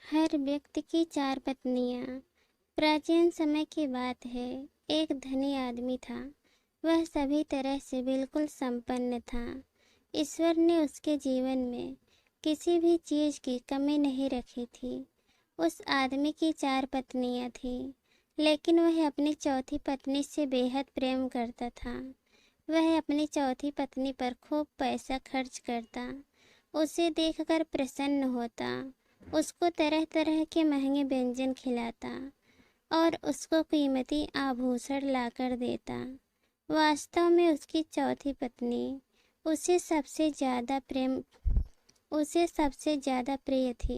हर व्यक्ति की चार पत्नियां। प्राचीन समय की बात है। एक धनी आदमी था। वह सभी तरह से बिल्कुल संपन्न था। ईश्वर ने उसके जीवन में किसी भी चीज की कमी नहीं रखी थी। उस आदमी की चार पत्नियां थीं, लेकिन वह अपनी चौथी पत्नी से बेहद प्रेम करता था। वह अपनी चौथी पत्नी पर खूब पैसा खर्च करता, उसे देखकर प्रसन्न होता, उसको तरह तरह के महंगे व्यंजन खिलाता और उसको कीमती आभूषण लाकर देता। वास्तव में उसकी चौथी पत्नी उसे सबसे ज़्यादा प्रेम उसे सबसे ज़्यादा प्रिय थी।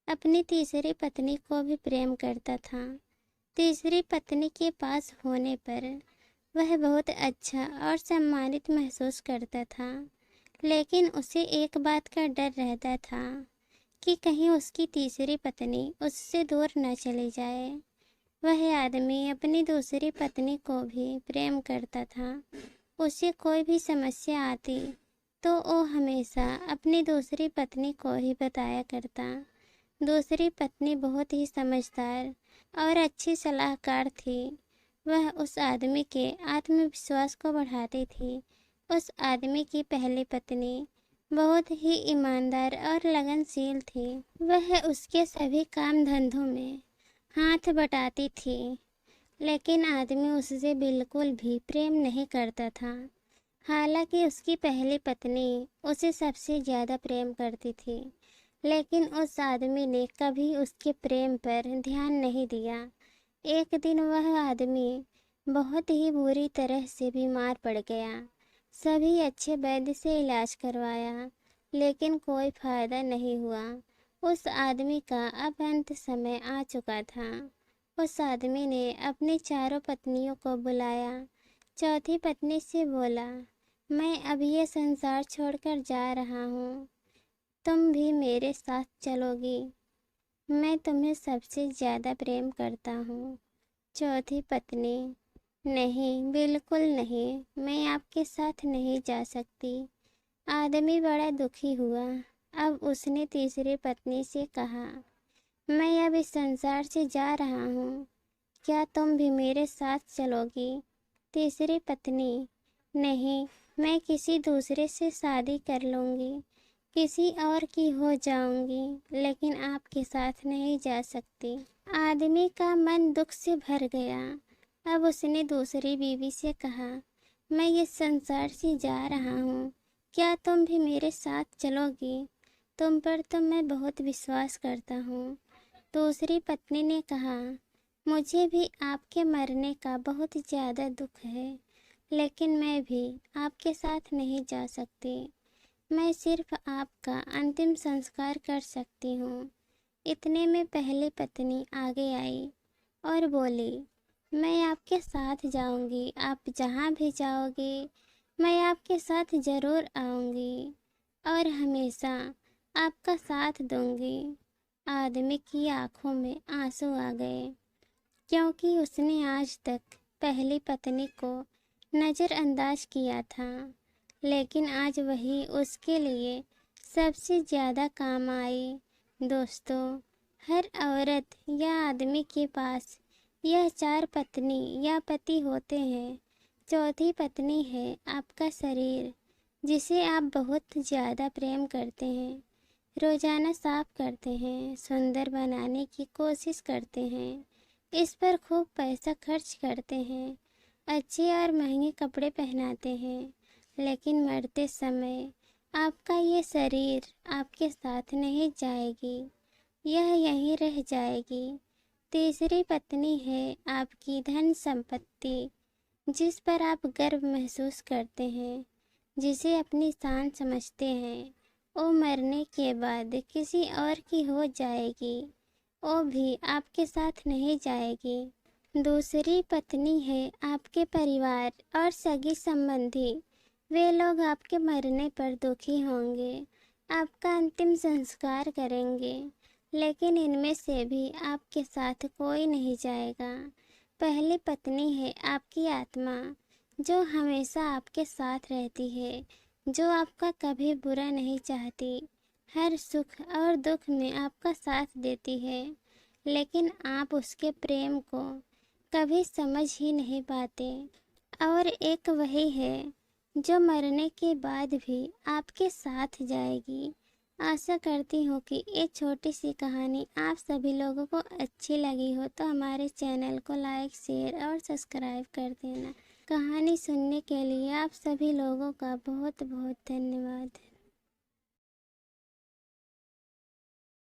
अपनी तीसरी पत्नी को भी प्रेम करता था। तीसरी पत्नी के पास होने पर वह बहुत अच्छा और सम्मानित महसूस करता था, लेकिन उसे एक बात का डर रहता था कि कहीं उसकी तीसरी पत्नी उससे दूर न चली जाए। वह आदमी अपनी दूसरी पत्नी को भी प्रेम करता था। उसे कोई भी समस्या आती तो वो हमेशा अपनी दूसरी पत्नी को ही बताया करता। दूसरी पत्नी बहुत ही समझदार और अच्छी सलाहकार थी। वह उस आदमी के आत्मविश्वास को बढ़ाती थी। उस आदमी की पहली पत्नी बहुत ही ईमानदार और लगनशील थी। वह उसके सभी काम धंधों में हाथ बटाती थी, लेकिन आदमी उससे बिल्कुल भी प्रेम नहीं करता था। हालांकि उसकी पहली पत्नी उसे सबसे ज़्यादा प्रेम करती थी, लेकिन उस आदमी ने कभी उसके प्रेम पर ध्यान नहीं दिया। एक दिन वह आदमी बहुत ही बुरी तरह से बीमार पड़ गया। सभी अच्छे वैद्य से इलाज करवाया, लेकिन कोई फायदा नहीं हुआ। उस आदमी का अब अंत समय आ चुका था। उस आदमी ने अपनी चारों पत्नियों को बुलाया। चौथी पत्नी से बोला, मैं अब ये संसार छोड़कर जा रहा हूँ, तुम भी मेरे साथ चलोगी? मैं तुम्हें सबसे ज़्यादा प्रेम करता हूँ। चौथी पत्नी, नहीं, बिल्कुल नहीं, मैं आपके साथ नहीं जा सकती। आदमी बड़ा दुखी हुआ। अब उसने तीसरी पत्नी से कहा, मैं अब इस संसार से जा रहा हूँ, क्या तुम भी मेरे साथ चलोगी? तीसरी पत्नी, नहीं, मैं किसी दूसरे से शादी कर लूँगी, किसी और की हो जाऊंगी, लेकिन आपके साथ नहीं जा सकती। आदमी का मन दुख से भर गया। अब उसने दूसरी बीवी से कहा, मैं इस संसार से जा रहा हूँ, क्या तुम भी मेरे साथ चलोगी? तुम पर तो मैं बहुत विश्वास करता हूँ। दूसरी पत्नी ने कहा, मुझे भी आपके मरने का बहुत ज़्यादा दुख है, लेकिन मैं भी आपके साथ नहीं जा सकती। मैं सिर्फ आपका अंतिम संस्कार कर सकती हूँ। इतने में पहली पत्नी आगे आई और बोली, मैं आपके साथ जाऊंगी, आप जहाँ भी जाओगे मैं आपके साथ ज़रूर आऊंगी और हमेशा आपका साथ दूंगी। आदमी की आंखों में आंसू आ गए, क्योंकि उसने आज तक पहली पत्नी को नज़रअंदाज किया था, लेकिन आज वही उसके लिए सबसे ज़्यादा काम आई। दोस्तों, हर औरत या आदमी के पास यह चार पत्नी या पति होते हैं। चौथी पत्नी है आपका शरीर, जिसे आप बहुत ज़्यादा प्रेम करते हैं, रोज़ाना साफ करते हैं, सुंदर बनाने की कोशिश करते हैं, इस पर खूब पैसा खर्च करते हैं, अच्छे और महंगे कपड़े पहनाते हैं, लेकिन मरते समय आपका ये शरीर आपके साथ नहीं जाएगी, यह यहीं रह जाएगी। तीसरी पत्नी है आपकी धन संपत्ति, जिस पर आप गर्व महसूस करते हैं, जिसे अपनी शान समझते हैं। वो मरने के बाद किसी और की हो जाएगी, वो भी आपके साथ नहीं जाएगी। दूसरी पत्नी है आपके परिवार और सगी संबंधी। वे लोग आपके मरने पर दुखी होंगे, आपका अंतिम संस्कार करेंगे, लेकिन इनमें से भी आपके साथ कोई नहीं जाएगा। पहली पत्नी है आपकी आत्मा, जो हमेशा आपके साथ रहती है, जो आपका कभी बुरा नहीं चाहती, हर सुख और दुख में आपका साथ देती है, लेकिन आप उसके प्रेम को कभी समझ ही नहीं पाते। और एक वही है जो मरने के बाद भी आपके साथ जाएगी। आशा करती हूँ कि ये छोटी सी कहानी आप सभी लोगों को अच्छी लगी हो, तो हमारे चैनल को लाइक, शेयर और सब्सक्राइब कर देना। कहानी सुनने के लिए आप सभी लोगों का बहुत बहुत धन्यवाद।